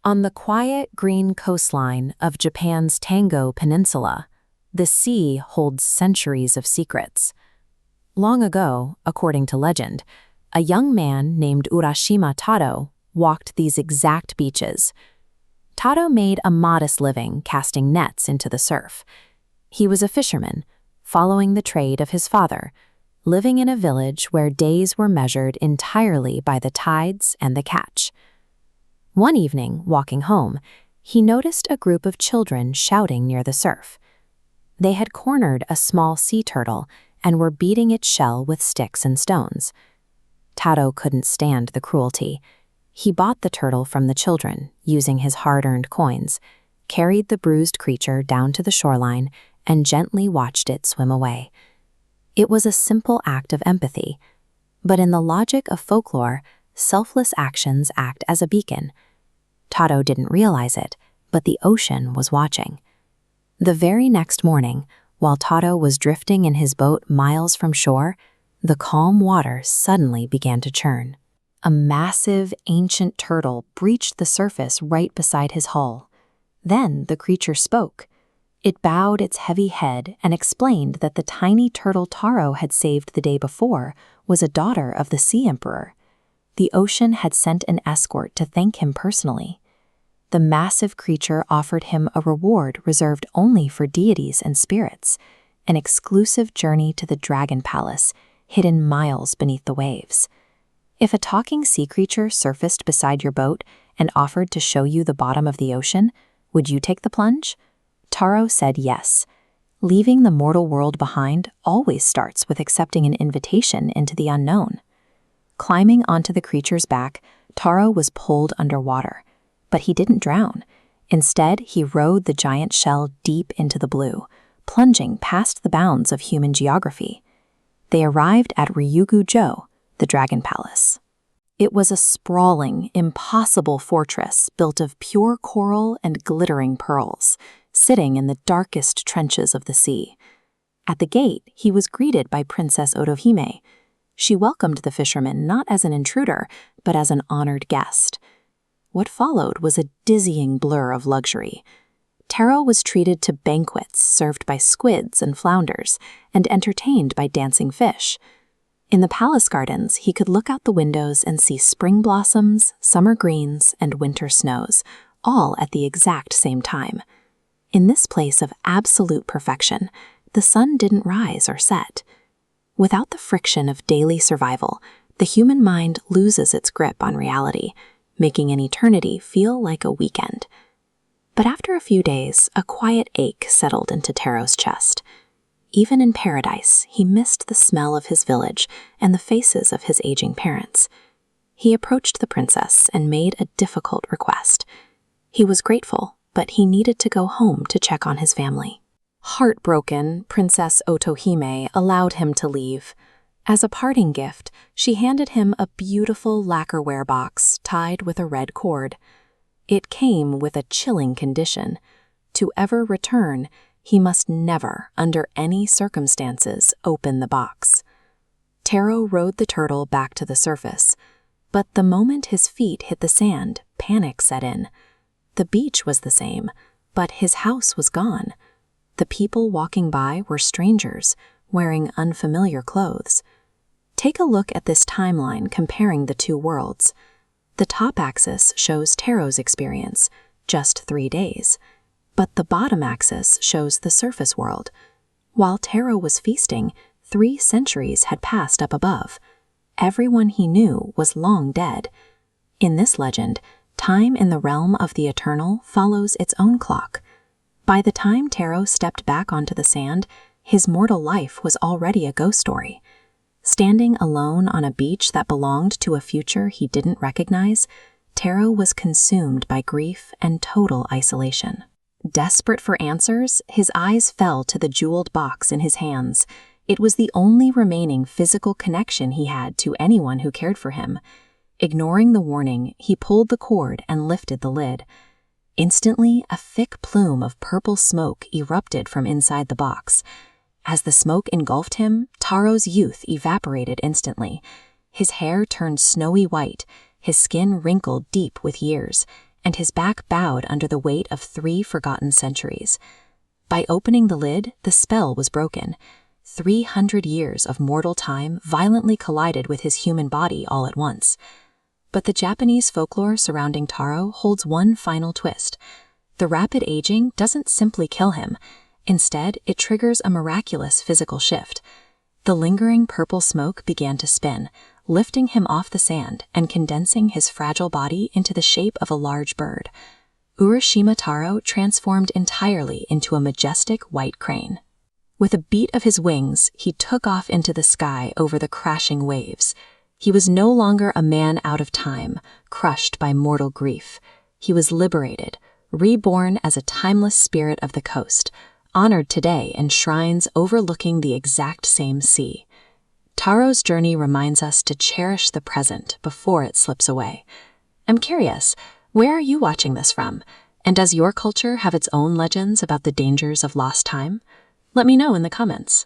On the quiet green coastline of Japan's Tango Peninsula, the sea holds centuries of secrets. Long ago, according to legend, a young man named Urashima Taro walked these exact beaches. Taro made a modest living casting nets into the surf. He was a fisherman, following the trade of his father, living in a village where days were measured entirely by the tides and the catch. One evening, walking home, he noticed a group of children shouting near the surf. They had cornered a small sea turtle and were beating its shell with sticks and stones. Taro couldn't stand the cruelty. He bought the turtle from the children, using his hard-earned coins, carried the bruised creature down to the shoreline, and gently watched it swim away. It was a simple act of empathy, but in the logic of folklore, selfless actions act as a beacon. Taro didn't realize it, but the ocean was watching. The very next morning, while Taro was drifting in his boat miles from shore, the calm water suddenly began to churn. A massive, ancient turtle breached the surface right beside his hull. Then the creature spoke. It bowed its heavy head and explained that the tiny turtle Taro had saved the day before was a daughter of the Sea Emperor. The ocean had sent an escort to thank him personally. The massive creature offered him a reward reserved only for deities and spirits, an exclusive journey to the Dragon Palace, hidden miles beneath the waves. If a talking sea creature surfaced beside your boat and offered to show you the bottom of the ocean, would you take the plunge? Taro said yes. Leaving the mortal world behind always starts with accepting an invitation into the unknown. Climbing onto the creature's back, Taro was pulled underwater. But he didn't drown. Instead, he rode the giant shell deep into the blue, plunging past the bounds of human geography. They arrived at Ryūgū-jō, the Dragon Palace. It was a sprawling, impossible fortress built of pure coral and glittering pearls, sitting in the darkest trenches of the sea. At the gate, he was greeted by Princess Otohime. She welcomed the fisherman not as an intruder, but as an honored guest. What followed was a dizzying blur of luxury. Taro was treated to banquets served by squids and flounders, and entertained by dancing fish. In the palace gardens, he could look out the windows and see spring blossoms, summer greens, and winter snows, all at the exact same time. In this place of absolute perfection, the sun didn't rise or set. Without the friction of daily survival, the human mind loses its grip on reality, making an eternity feel like a weekend. But after a few days, a quiet ache settled into Taro's chest. Even in paradise, he missed the smell of his village and the faces of his aging parents. He approached the princess and made a difficult request. He was grateful, but he needed to go home to check on his family. Heartbroken, Princess Otohime allowed him to leave. As a parting gift, she handed him a beautiful lacquerware box tied with a red cord. It came with a chilling condition. To ever return, he must never, under any circumstances, open the box. Taro rode the turtle back to the surface, but the moment his feet hit the sand, panic set in. The beach was the same, but his house was gone. The people walking by were strangers, wearing unfamiliar clothes. Take a look at this timeline comparing the two worlds. The top axis shows Taro's experience, just 3 days, but the bottom axis shows the surface world. While Taro was feasting, 3 centuries had passed up above. Everyone he knew was long dead. In this legend, time in the realm of the eternal follows its own clock. By the time Taro stepped back onto the sand, his mortal life was already a ghost story. Standing alone on a beach that belonged to a future he didn't recognize, Taro was consumed by grief and total isolation. Desperate for answers, his eyes fell to the jeweled box in his hands. It was the only remaining physical connection he had to anyone who cared for him. Ignoring the warning, he pulled the cord and lifted the lid. Instantly, a thick plume of purple smoke erupted from inside the box. As the smoke engulfed him, Taro's youth evaporated instantly. His hair turned snowy white, his skin wrinkled deep with years, and his back bowed under the weight of 3 forgotten centuries. By opening the lid, the spell was broken. 300 years of mortal time violently collided with his human body all at once. But the Japanese folklore surrounding Taro holds one final twist. The rapid aging doesn't simply kill him. Instead, it triggers a miraculous physical shift. The lingering purple smoke began to spin, lifting him off the sand and condensing his fragile body into the shape of a large bird. Urashima Taro transformed entirely into a majestic white crane. With a beat of his wings, he took off into the sky over the crashing waves. He was no longer a man out of time, crushed by mortal grief. He was liberated, reborn as a timeless spirit of the coast, honored today in shrines overlooking the exact same sea. Taro's journey reminds us to cherish the present before it slips away. I'm curious, where are you watching this from? And does your culture have its own legends about the dangers of lost time? Let me know in the comments.